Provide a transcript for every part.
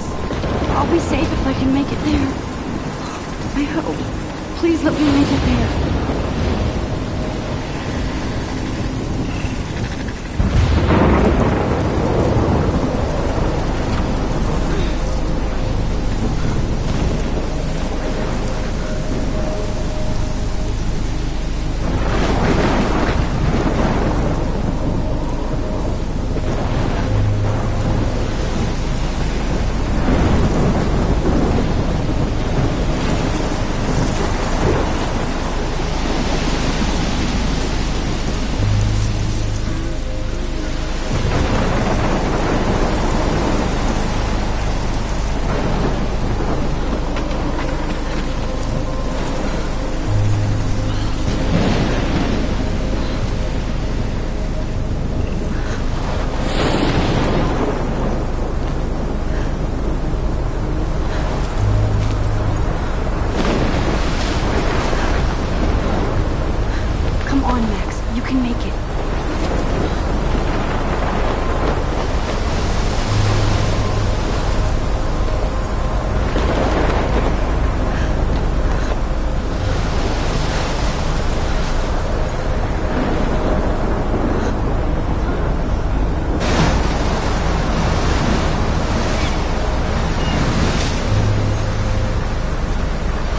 house. I'll be safe if I can make it there. I hope. Please let me make it there.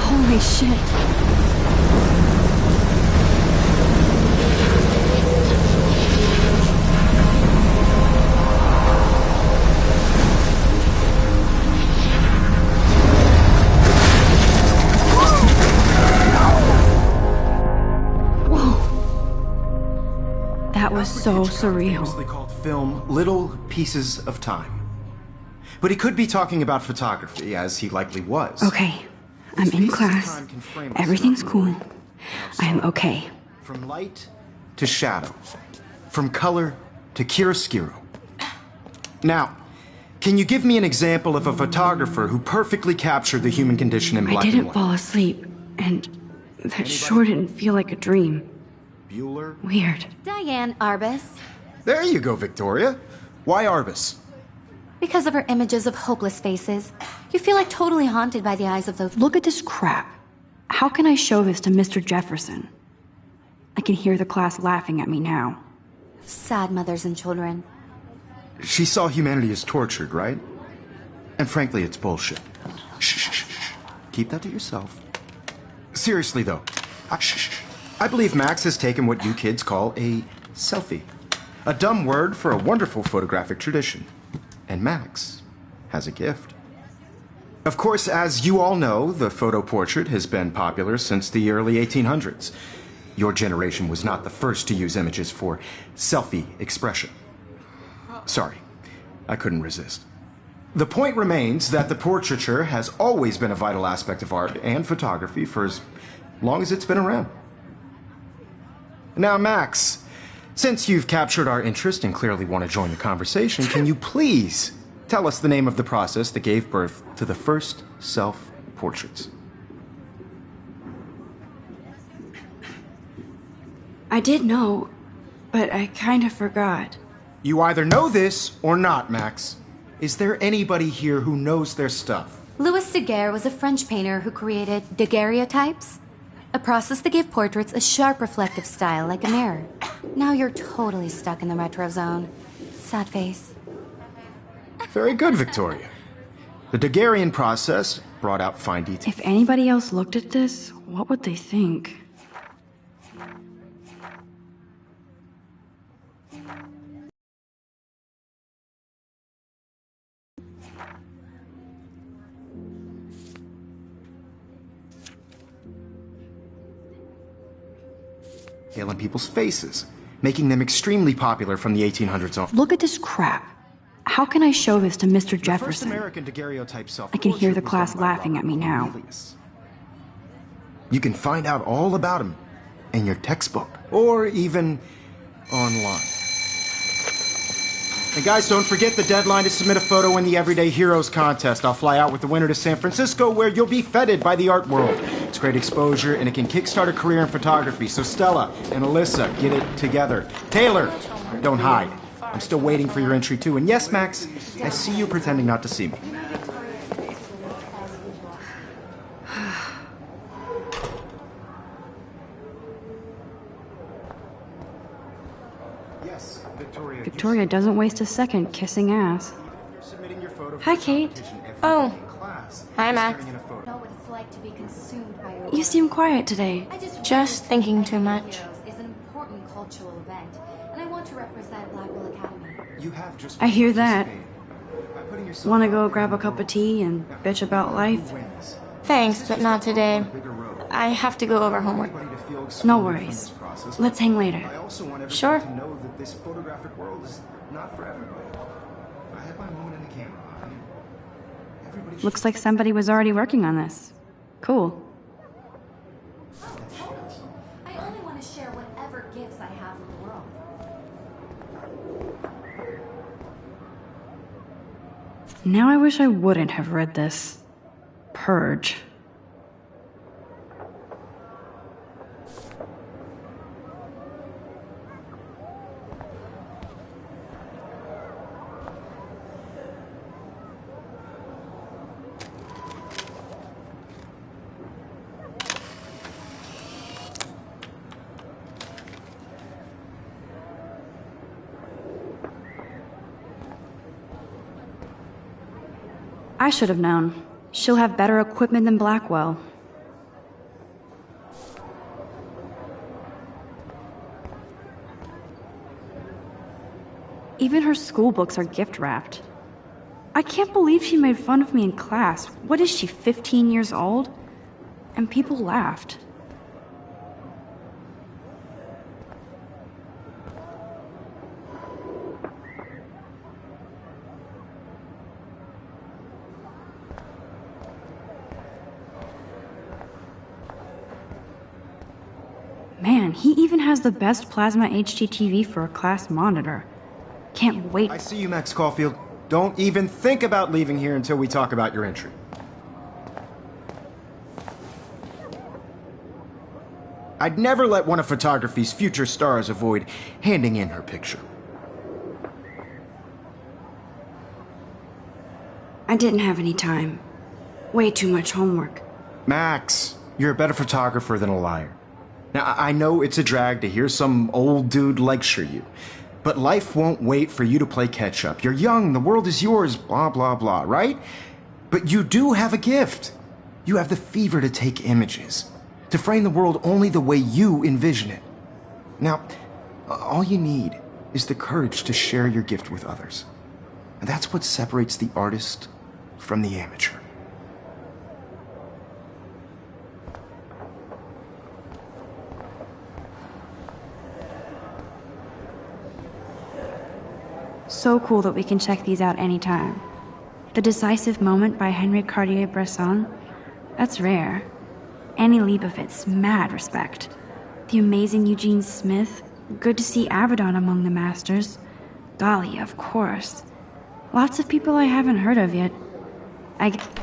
Holy shit. That was so surreal. Famously called film Little Pieces of Time. But he could be talking about photography, as he likely was. Okay, I'm in class. Everything's cool. I am okay. From light to shadow. From color to chiaroscuro. Now, can you give me an example of a photographer who perfectly captured the human condition in black and white? I didn't fall asleep, and that sure didn't feel like a dream. Bueller? Weird. Diane Arbus. There you go, Victoria. Why Arbus? Because of her images of hopeless faces, you feel like totally haunted by the eyes of those. Look at this crap. How can I show this to Mr. Jefferson? I can hear the class laughing at me now. Sad mothers and children. She saw humanity as tortured, right? And frankly, it's bullshit. Shh, shh, shh. Keep that to yourself. Seriously, though. I believe Max has taken what you kids call a selfie. A dumb word for a wonderful photographic tradition. And Max has a gift. Of course, as you all know, the photo portrait has been popular since the early 1800s. Your generation was not the first to use images for selfie expression. Sorry, I couldn't resist. The point remains that the portraiture has always been a vital aspect of art and photography for as long as it's been around. Now, Max, since you've captured our interest and clearly want to join the conversation, can you please tell us the name of the process that gave birth to the first self-portraits? I did know, but I kind of forgot. You either know this or not, Max. Is there anybody here who knows their stuff? Louis Daguerre was a French painter who created daguerreotypes, a process that gave portraits a sharp reflective style like a mirror. Now you're totally stuck in the retro zone. Sad face. Very good, Victoria. The Daguerrean process brought out fine detail. If anybody else looked at this, what would they think? In people's faces, making them extremely popular from the 1800s on. Look at this crap. How can I show this to Mr. Jefferson? The first American daguerreotype I can hear the class laughing at me now. You can find out all about him in your textbook, or even online. And guys, don't forget the deadline to submit a photo in the Everyday Heroes contest. I'll fly out with the winner to San Francisco, where you'll be feted by the art world. It's great exposure, and it can kickstart a career in photography. So Stella and Alyssa, get it together. Taylor, don't hide. I'm still waiting for your entry, too. And yes, Max, I see you pretending not to see me. Victoria doesn't waste a second kissing ass. Hi, Kate. Oh. Hi, Max. Know what it's like to be consumed by your You seem quiet today. Just thinking too much. Is an important cultural event, and I want to represent Blackwell Academy. You have just I hear that. By putting yourself Want to go grab a cup of tea and bitch about life? wins. Thanks, but not today. Bigger road. I have to go over homework. Everybody to feel No excluded from worries. this process. Let's hang later. I also want everybody Sure. to know that this photographic world is not for everybody. I had my moment in the camera eye. Everybody should Looks like somebody was already working on this. Cool. I only want to share whatever gifts I have with the world. Now I wish I wouldn't have read this. Purge. I should have known. She'll have better equipment than Blackwell. Even her school books are gift wrapped. I can't believe she made fun of me in class. What is she, 15 years old? And people laughed. Man, he even has the best plasma HDTV for a class monitor. Can't wait. I see you, Max Caulfield. Don't even think about leaving here until we talk about your entry. I'd never let one of photography's future stars avoid handing in her picture. I didn't have any time. Way too much homework. Max, you're a better photographer than a liar. Now, I know it's a drag to hear some old dude lecture you, but life won't wait for you to play catch-up. You're young, the world is yours, blah, blah, blah, right? But you do have a gift. You have the fever to take images, to frame the world only the way you envision it. Now, all you need is the courage to share your gift with others. And that's what separates the artist from the amateur. So cool that we can check these out anytime. The Decisive Moment by Henry Cartier-Bresson? That's rare. Annie Leibovitz, mad respect. The amazing Eugene Smith, good to see Avedon among the masters. Golly, of course. Lots of people I haven't heard of yet.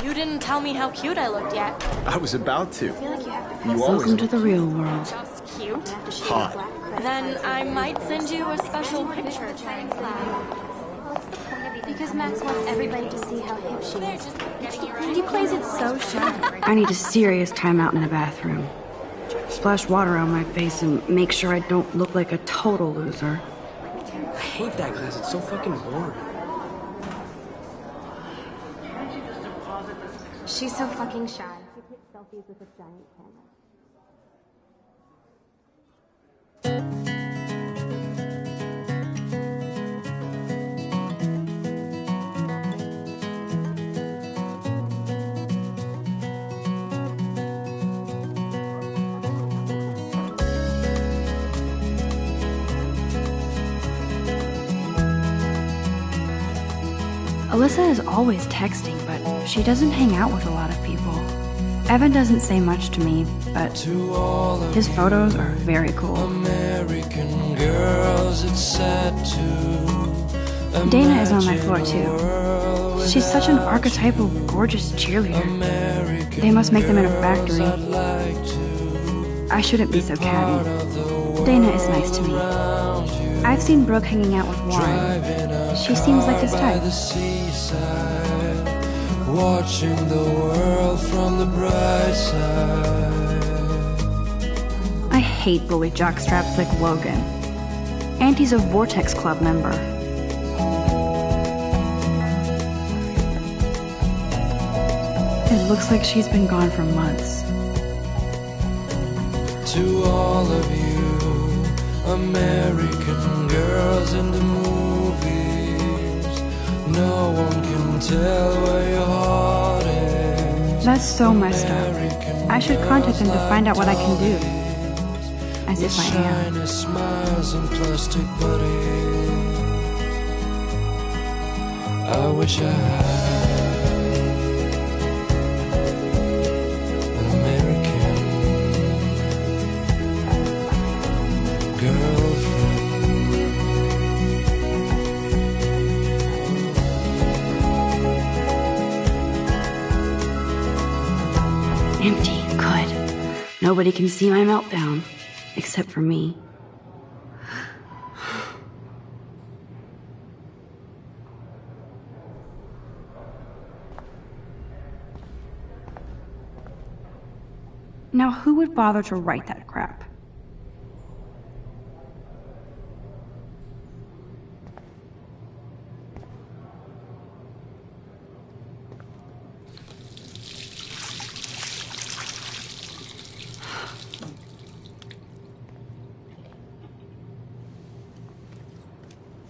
You didn't tell me how cute I looked yet. I was about to. Welcome to the real world. Just cute. Hot. Then I might send you a special picture. Because Max wants everybody to see how hip she is. And he plays it so shy. I need a serious timeout in the bathroom. Splash water on my face and make sure I don't look like a total loser. I hate that class. It's so fucking boring. She's so fucking shy. She takes selfies with a giant camera. Alyssa is always texting, but she doesn't hang out with a lot of people. Evan doesn't say much to me, but his photos are very cool. American girls, it's sad to Dana is on my floor too. She's such an archetypal, gorgeous cheerleader. They must make them in a factory. I shouldn't be so catty. Dana is nice to me. I've seen Brooke hanging out with Warren. She seems like his type. Watching the world from the bright side. I hate bully jockstraps like Logan. And he's a Vortex Club member. It looks like she's been gone for months. To all of you American girls in the movies, no one can tell where your heart is. That's so messed up. I should contact them to find out what I can do. As if I am. Shiny smiles and plastic buddies. I wish I had an American girlfriend. Empty. Good. Nobody can see my meltdown. Except for me. Now, who would bother to write that crap?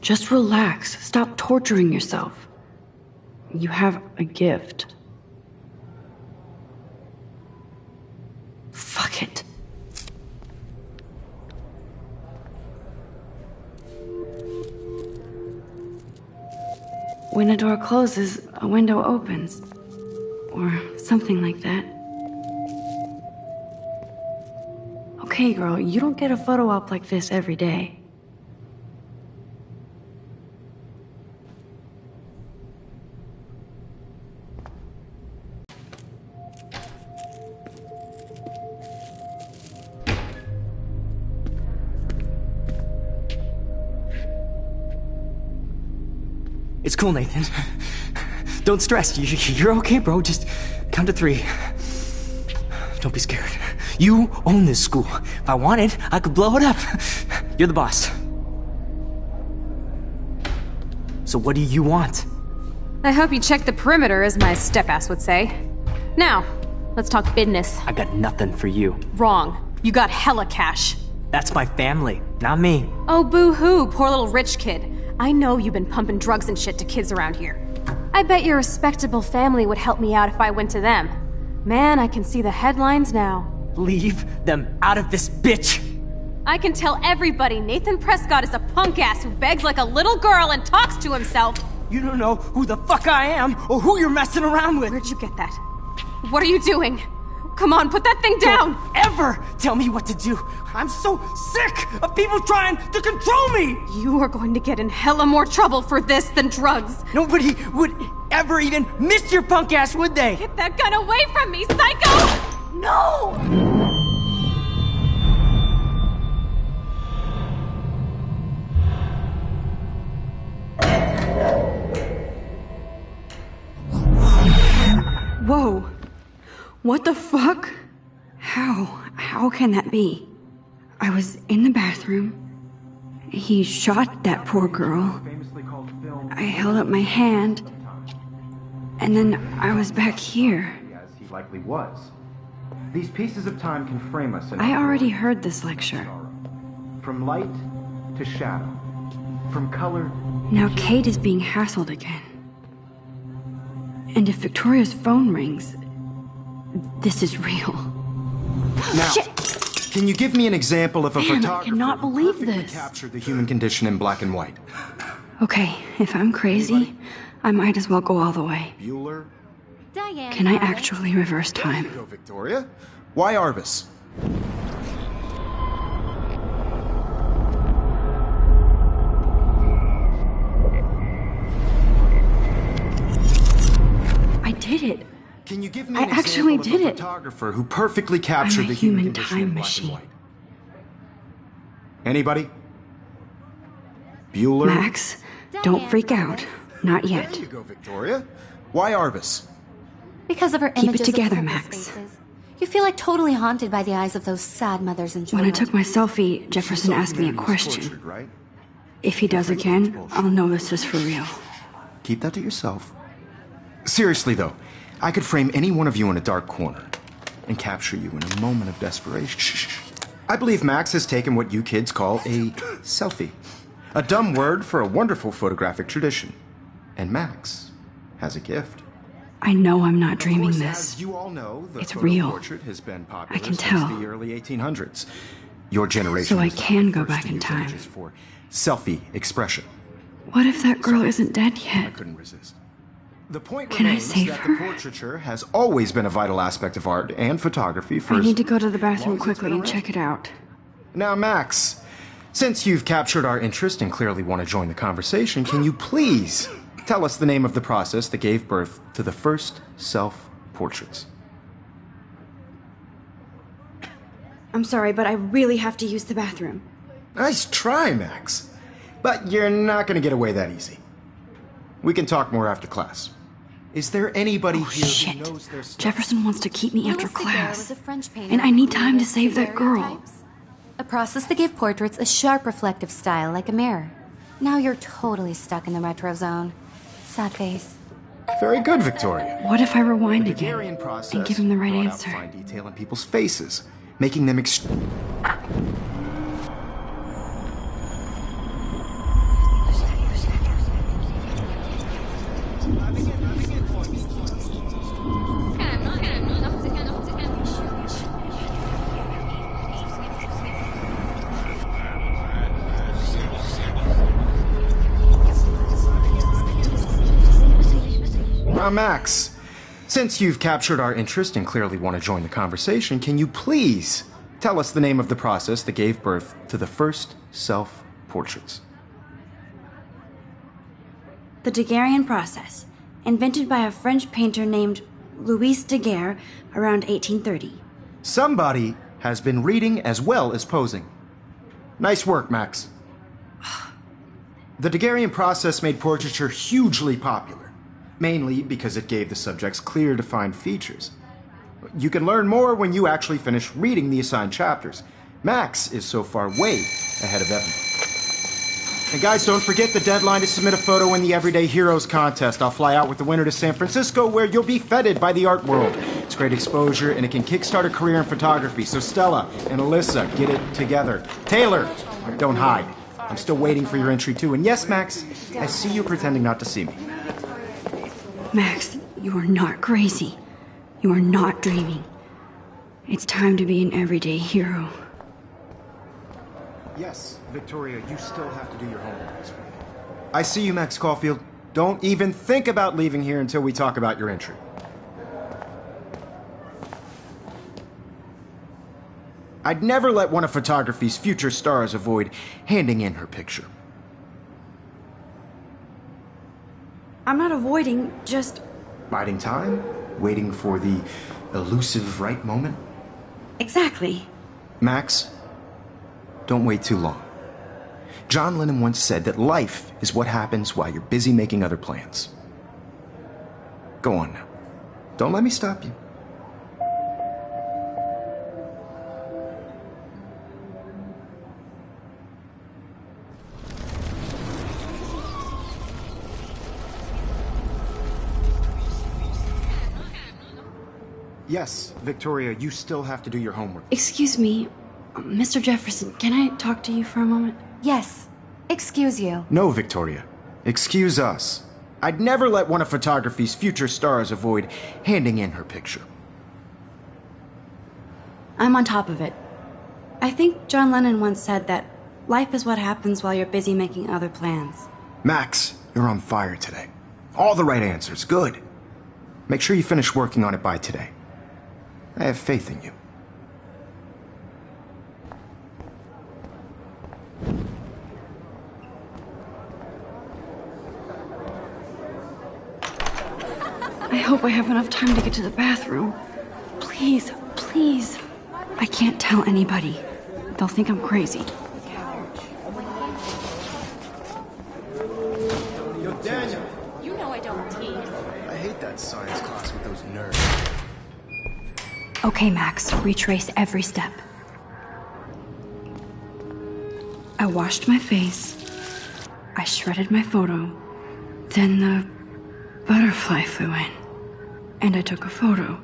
Just relax. Stop torturing yourself. You have a gift. Fuck it. When a door closes, a window opens. Or something like that. Okay, girl, you don't get a photo op like this every day. It's cool, Nathan. Don't stress. You're okay, bro. Just count to 3. Don't be scared. You own this school. If I wanted, I could blow it up. You're the boss. So what do you want? I hope you check the perimeter, as my step-ass would say. Now, let's talk business. I got nothing for you. Wrong. You got hella cash. That's my family, not me. Oh, boo-hoo, poor little rich kid. I know you've been pumping drugs and shit to kids around here. I bet your respectable family would help me out if I went to them. Man, I can see the headlines now. Leave them out of this bitch! I can tell everybody Nathan Prescott is a punk-ass who begs like a little girl and talks to himself. You don't know who the fuck I am or who you're messing around with. Where'd you get that? What are you doing? Come on, put that thing down! Don't ever tell me what to do! I'm so sick of people trying to control me! You are going to get in hella more trouble for this than drugs. Nobody would ever even miss your punk ass, would they? Get that gun away from me, psycho! No! Whoa. What the fuck? How can that be? I was in the bathroom. He shot that poor girl. I held up my hand. And then I was back here. As he likely was. These pieces of time can frame us in I already heard this lecture. From light to shadow. From color. Now Kate is being hassled again. And if Victoria's phone rings, this is real. Now, Shit. Can you give me an example of a Man, I photographer cannot who believe perfectly this. captured the human condition in black and white? Okay, if I'm crazy, I might as well go all the way. Bueller? Diane. Can I Arbus. actually reverse There time? you go, Victoria. Why Arbus? I did it. Can you give me I an actually example did of a it. photographer who perfectly captured I'm a the human human condition time in black machine. and white? Anybody? Bueller? Max, don't freak out. Not yet. There you go, Victoria. Why Arbus? Because of her Keep it images together, of homeless Max. faces. You feel like totally haunted by the eyes of those sad mothers and When children. I took my selfie, Jefferson Saw asked me a humanity was question. tortured, right? If he does again, I'll know this is for real. Keep that to yourself. Seriously, though, I could frame any one of you in a dark corner and capture you in a moment of desperation. I believe Max has taken what you kids call a selfie. A dumb word for a wonderful photographic tradition. And Max has a gift. I know I'm not dreaming Of course, this. as you all know, the It's photo real. portrait has been popular I can since tell. the early 1800s. Your generation So I was the can go first back to in use time. images for selfie expression. What if that girl isn't dead I yet? couldn't resist. The point Can I remains save that her? the portraiture has always been a vital aspect of art and photography for I as need to go to the long bathroom as it's quickly been and around. check it out. Now, Max, since you've captured our interest and clearly want to join the conversation, can you please tell us the name of the process that gave birth to the first self-portraits? I'm sorry, but I really have to use the bathroom. Nice try, Max. But you're not going to get away that easy. We can talk more after class. Is there anybody Oh, here shit. who knows their stuff? Jefferson wants to keep me after Louis Daguerre class. was a French painter And I who need time to created save that girl. daguerreotypes, a process that gave portraits a sharp reflective style like a mirror. Now you're totally stuck in the retro zone. Sad face. Very good, Victoria. What if I rewind The again Daguerrean process and give him the right brought out answer? fine detail in people's faces, making them Max, since you've captured our interest and clearly want to join the conversation, can you please tell us the name of the process that gave birth to the first self-portraits? The Daguerrean process, invented by a French painter named Louis Daguerre around 1830. Somebody has been reading as well as posing. Nice work, Max. The Daguerrean process made portraiture hugely popular, mainly because it gave the subjects clear, defined features. You can learn more when you actually finish reading the assigned chapters. Max is so far way ahead of everyone. And guys, don't forget the deadline to submit a photo in the Everyday Heroes contest. I'll fly out with the winner to San Francisco, where you'll be feted by the art world. It's great exposure, and it can kickstart a career in photography. So Stella and Alyssa, get it together. Taylor, don't hide. I'm still waiting for your entry too. And yes, Max, I see you pretending not to see me. Max, you are not crazy. You are not dreaming. It's time to be an everyday hero. Yes, Victoria, you still have to do your homework this week. I see you, Max Caulfield. Don't even think about leaving here until we talk about your entry. I'd never let one of photography's future stars avoid handing in her picture. I'm not avoiding, just... Biding time, waiting for the elusive right moment. Exactly. Max, don't wait too long. John Lennon once said that life is what happens while you're busy making other plans. Go on now. Don't let me stop you. Yes, Victoria, you still have to do your homework. Excuse me, Mr. Jefferson, can I talk to you for a moment? Yes. Excuse you. No, Victoria. Excuse us. I'd never let one of photography's future stars avoid handing in her picture. I'm on top of it. I think John Lennon once said that life is what happens while you're busy making other plans. Max, you're on fire today. All the right answers. Good. Make sure you finish working on it by today. I have faith in you. I hope I have enough time to get to the bathroom. Please, please. I can't tell anybody. They'll think I'm crazy. Yo, Daniel. You know I don't tease. I hate that science class with those nerds. Okay, Max, retrace every step. I washed my face. I shredded my photo. Then the butterfly flew in. And I took a photo.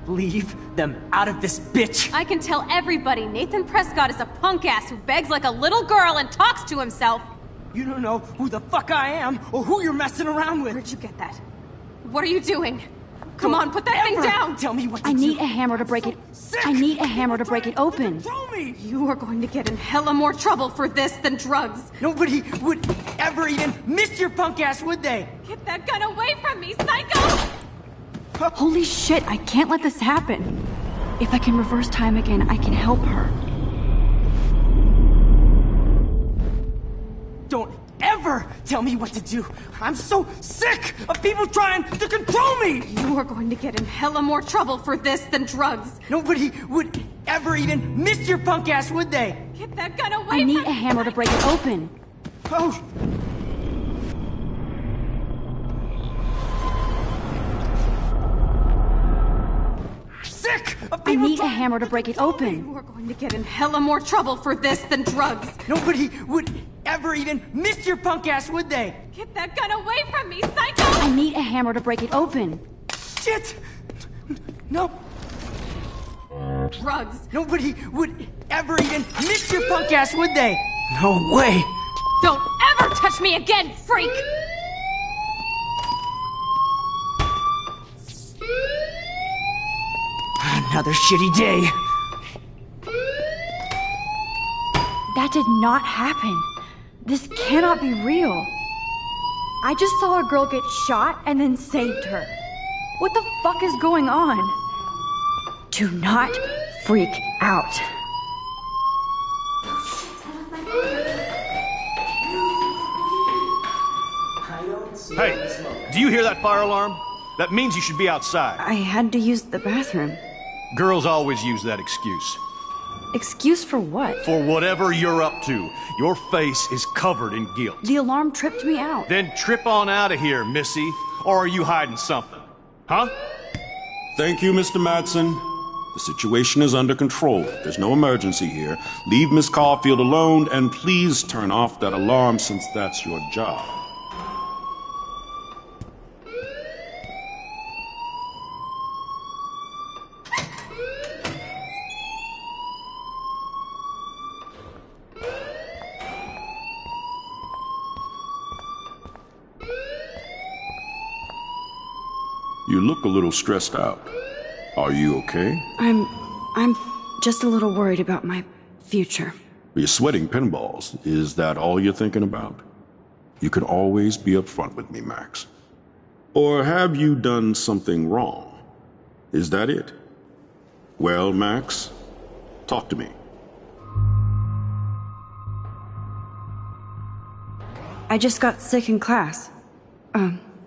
Leave them out of this bitch! I can tell everybody Nathan Prescott is a punk ass who begs like a little girl and talks to himself. You don't know who the fuck I am or who you're messing around with. Where'd you get that? What are you doing? Come on, put that thing down! Tell me what to I do. need a hammer to break it. I need a hammer to break it open. Control me! You are going to get in hella more trouble for this than drugs. Nobody would ever even miss your punk ass, would they? Get that gun away from me, psycho! Holy shit, I can't let this happen. If I can reverse time again, I can help her. Don't ever tell me what to do. I'm so sick of people trying to control me! You are going to get in hella more trouble for this than drugs. Nobody would ever even miss your punk ass, would they? Get that gun away I from need me! a hammer to break it open. Oh! Sick of I people need a trying hammer to break it open. You are going to get in hella more trouble for this than drugs. Nobody would ever even miss your punk ass, would they? Get that gun away from me, psycho! I need a hammer to break it open. Shit! No. Drugs. Nobody would ever even miss your punk ass, would they? No way! Don't ever touch me again, freak! Another shitty day. That did not happen. This cannot be real. I just saw a girl get shot and then saved her. What the fuck is going on? Do not freak out. Hey, do you hear that fire alarm? That means you should be outside. I had to use the bathroom. Girls always use that excuse. Excuse for what? For whatever you're up to, your face is covered in guilt. The alarm tripped me out. Then trip on out of here, Missy. Or are you hiding something? Huh? Thank you, Mr. Madsen. The situation is under control. There's no emergency here. Leave Miss Caulfield alone, and please turn off that alarm since that's your job. You look a little stressed out. Are you okay? I'm just a little worried about my future. You're sweating pinballs. Is that all you're thinking about? You can always be upfront with me, Max. Or have you done something wrong? Is that it? Well, Max, talk to me. I just got sick in class.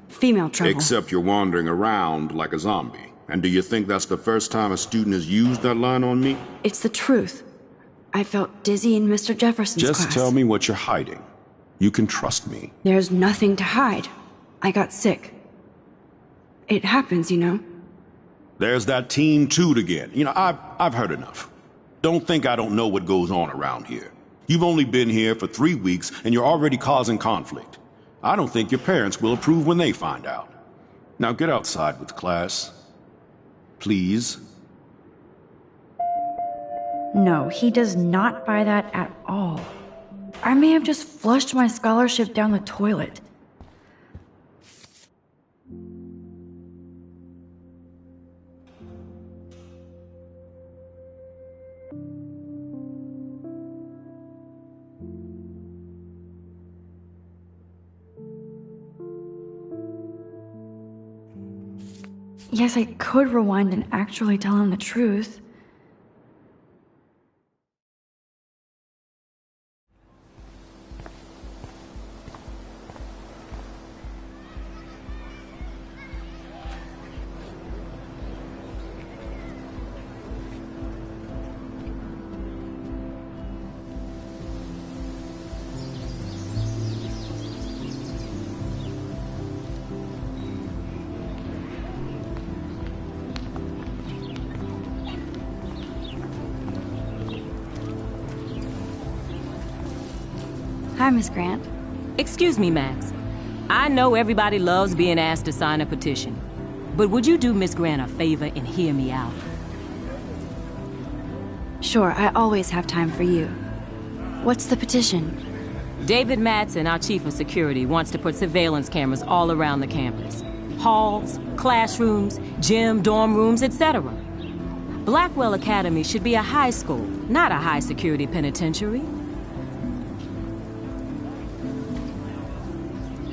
Female trouble. Except you're wandering around like a zombie. And do you think that's the first time a student has used that line on me? It's the truth. I felt dizzy in Mr. Jefferson's class. Just tell me what you're hiding. You can trust me. There's nothing to hide. I got sick. It happens, you know. There's that Team Toot again. You know, I've heard enough. Don't think I don't know what goes on around here. You've only been here for 3 weeks, and you're already causing conflict. I don't think your parents will approve when they find out. Now get outside with class. Please. No, he does not buy that at all. I may have just flushed my scholarship down the toilet. Yes, I could rewind and actually tell him the truth. Hi, Miss Grant. Excuse me, Max. I know everybody loves being asked to sign a petition, but would you do Miss Grant a favor and hear me out? Sure, I always have time for you. What's the petition? David Madsen, our chief of security, wants to put surveillance cameras all around the campus. Halls, classrooms, gym, dorm rooms, etc. Blackwell Academy should be a high school, not a high-security penitentiary.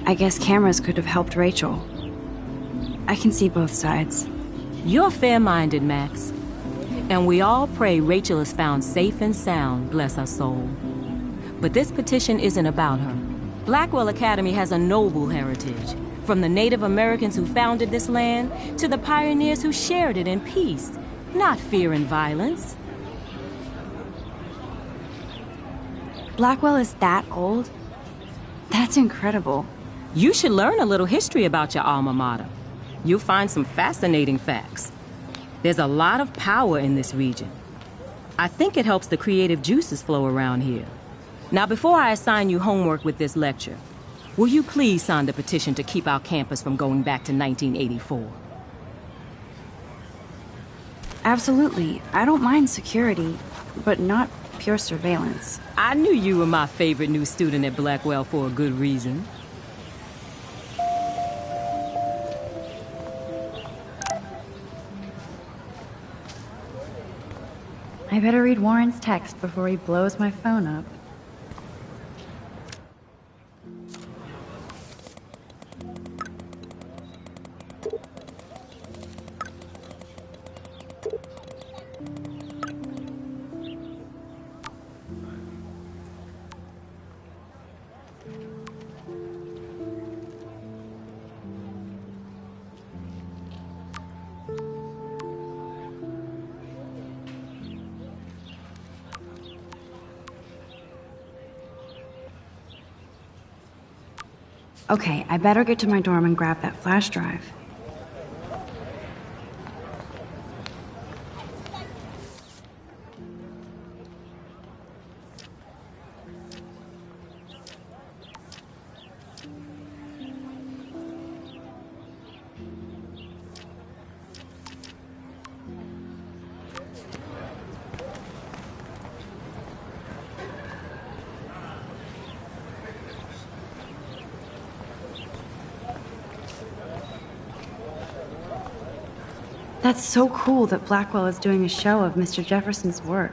I guess cameras could have helped Rachel. I can see both sides. You're fair-minded, Max. And we all pray Rachel is found safe and sound, bless her soul. But this petition isn't about her. Blackwell Academy has a noble heritage, from the Native Americans who founded this land to the pioneers who shared it in peace, not fear and violence. Blackwell is that old? That's incredible. You should learn a little history about your alma mater. You'll find some fascinating facts. There's a lot of power in this region. I think it helps the creative juices flow around here. Now, before I assign you homework with this lecture, will you please sign the petition to keep our campus from going back to 1984? Absolutely. I don't mind security, but not pure surveillance. I knew you were my favorite new student at Blackwell for a good reason. I better read Warren's text before he blows my phone up. Okay, I better get to my dorm and grab that flash drive. That's so cool that Blackwell is doing a show of Mr. Jefferson's work.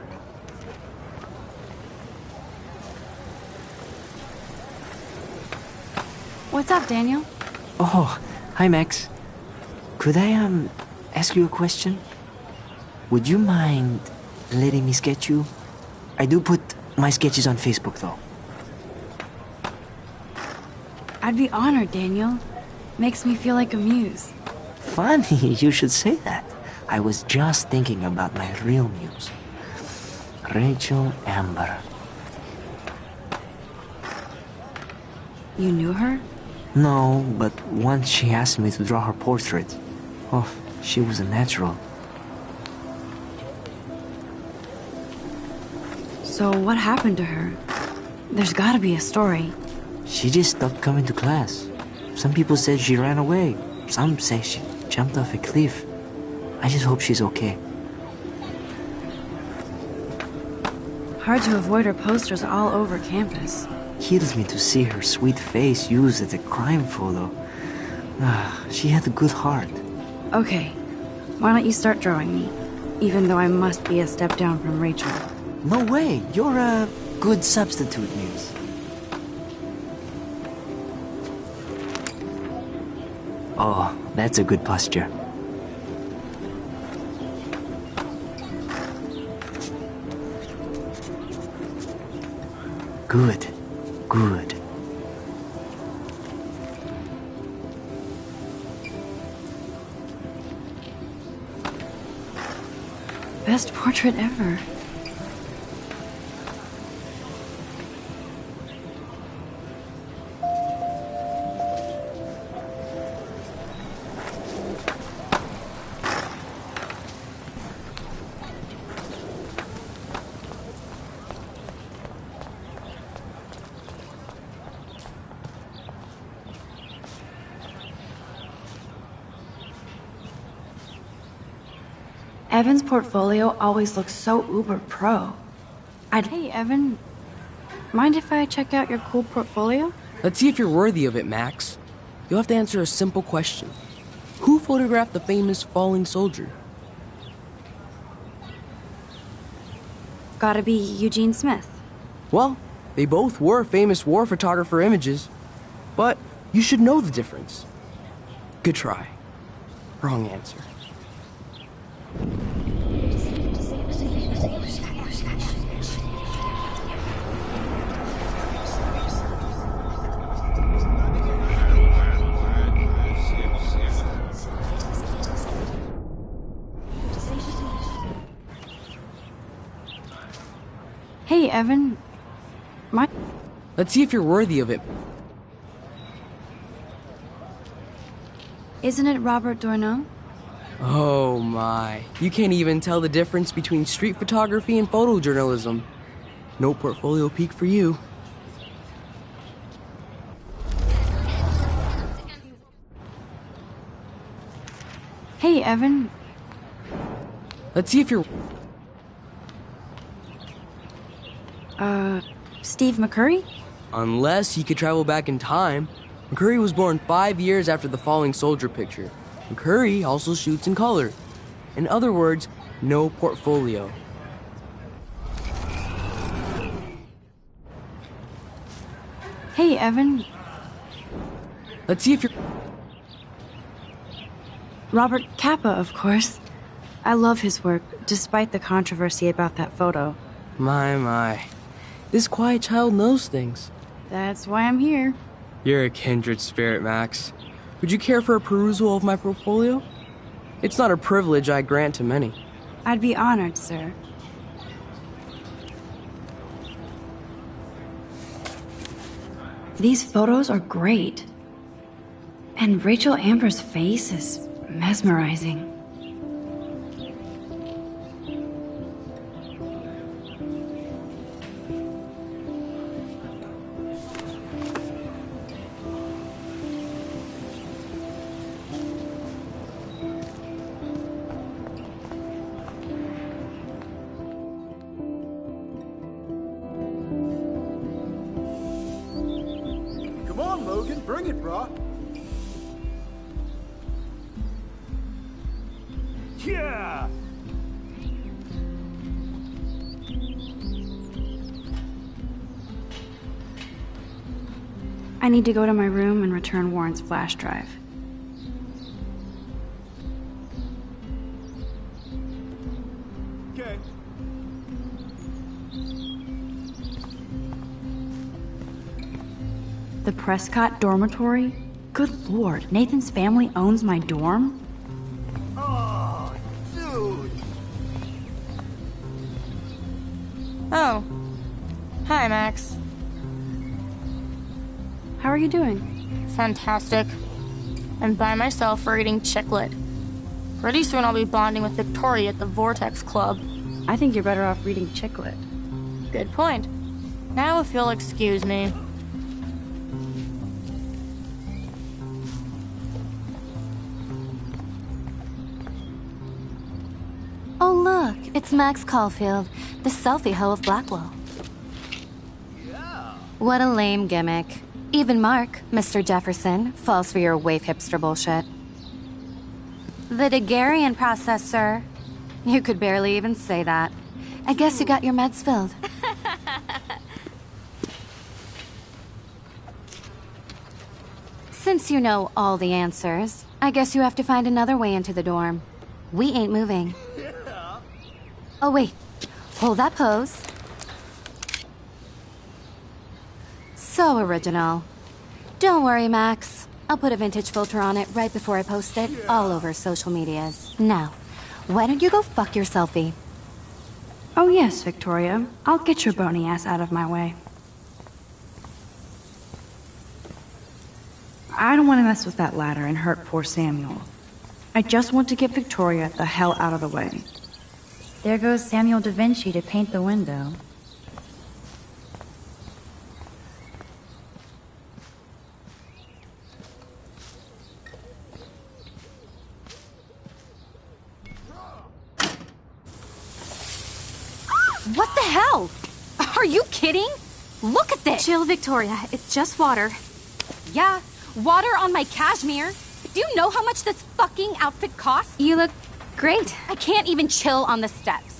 What's up, Daniel? Oh, hi, Max. Could I, ask you a question? Would you mind letting me sketch you? I do put my sketches on Facebook, though. I'd be honored, Daniel. Makes me feel like a muse. Funny, you should say that. I was just thinking about my real muse. Rachel Amber. You knew her? No, but once she asked me to draw her portrait. Oh, she was a natural. So what happened to her? There's gotta be a story. She just stopped coming to class. Some people said she ran away. Some say she jumped off a cliff. I just hope she's okay. Hard to avoid her posters all over campus. Kills me to see her sweet face used as a crime photo. She had a good heart. Okay, why don't you start drawing me? Even though I must be a step down from Rachel. No way, you're a good substitute, Muse. Oh, that's a good posture. Good, good. Best portrait ever. Evan's portfolio always looks so uber pro. Hey, Evan. Mind if I check out your cool portfolio? Let's see if you're worthy of it, Max. You'll have to answer a simple question. Who photographed the famous falling soldier? Gotta be Eugene Smith. Well, they both were famous war photographer images. But you should know the difference. Good try. Wrong answer. Hey, Evan. Let's see if you're worthy of it. Isn't it Robert Doisneau? Oh my. You can't even tell the difference between street photography and photojournalism. No portfolio peak for you. Hey, Evan. Let's see if you're... Steve McCurry? Unless he could travel back in time. McCurry was born 5 years after the falling soldier picture. McCurry also shoots in color. In other words, no portfolio. Hey, Evan. Let's see if you're... Robert Capa, of course. I love his work, despite the controversy about that photo. My. This quiet child knows things. That's why I'm here. You're a kindred spirit, Max. Would you care for a perusal of my portfolio? It's not a privilege I grant to many. I'd be honored, sir. These photos are great. And Rachel Amber's face is mesmerizing. Come on, Logan, bring it, brah. Yeah! I need to go to my room and return Warren's flash drive. Okay. The Prescott dormitory? Good lord, Nathan's family owns my dorm? Oh, dude! Oh. Hi, Max. How are you doing? Fantastic. I'm by myself reading Chicklet. Pretty soon I'll be bonding with Victoria at the Vortex Club. I think you're better off reading Chicklet. Good point. Now if you'll excuse me. Oh, look, it's Max Caulfield, the selfie hoe of Blackwell. Yeah! What a lame gimmick. Even Mark, Mr. Jefferson, falls for your waif hipster bullshit. The Daguerrean process, sir. You could barely even say that. I guess you got your meds filled. Since you know all the answers, I guess you have to find another way into the dorm. We ain't moving. Yeah! Oh, wait. Hold that pose. So original. Don't worry, Max. I'll put a vintage filter on it right before I post it all over social medias. Now, why don't you go fuck your selfie? Oh yes, Victoria. I'll get your bony ass out of my way. I don't want to mess with that ladder and hurt poor Samuel. I just want to get Victoria the hell out of the way. There goes Samuel da Vinci to paint the window. hell? Are you kidding? Look at this! Chill, Victoria. It's just water. Yeah, water on my cashmere. Do you know how much this fucking outfit costs? You look great. I can't even chill on the steps.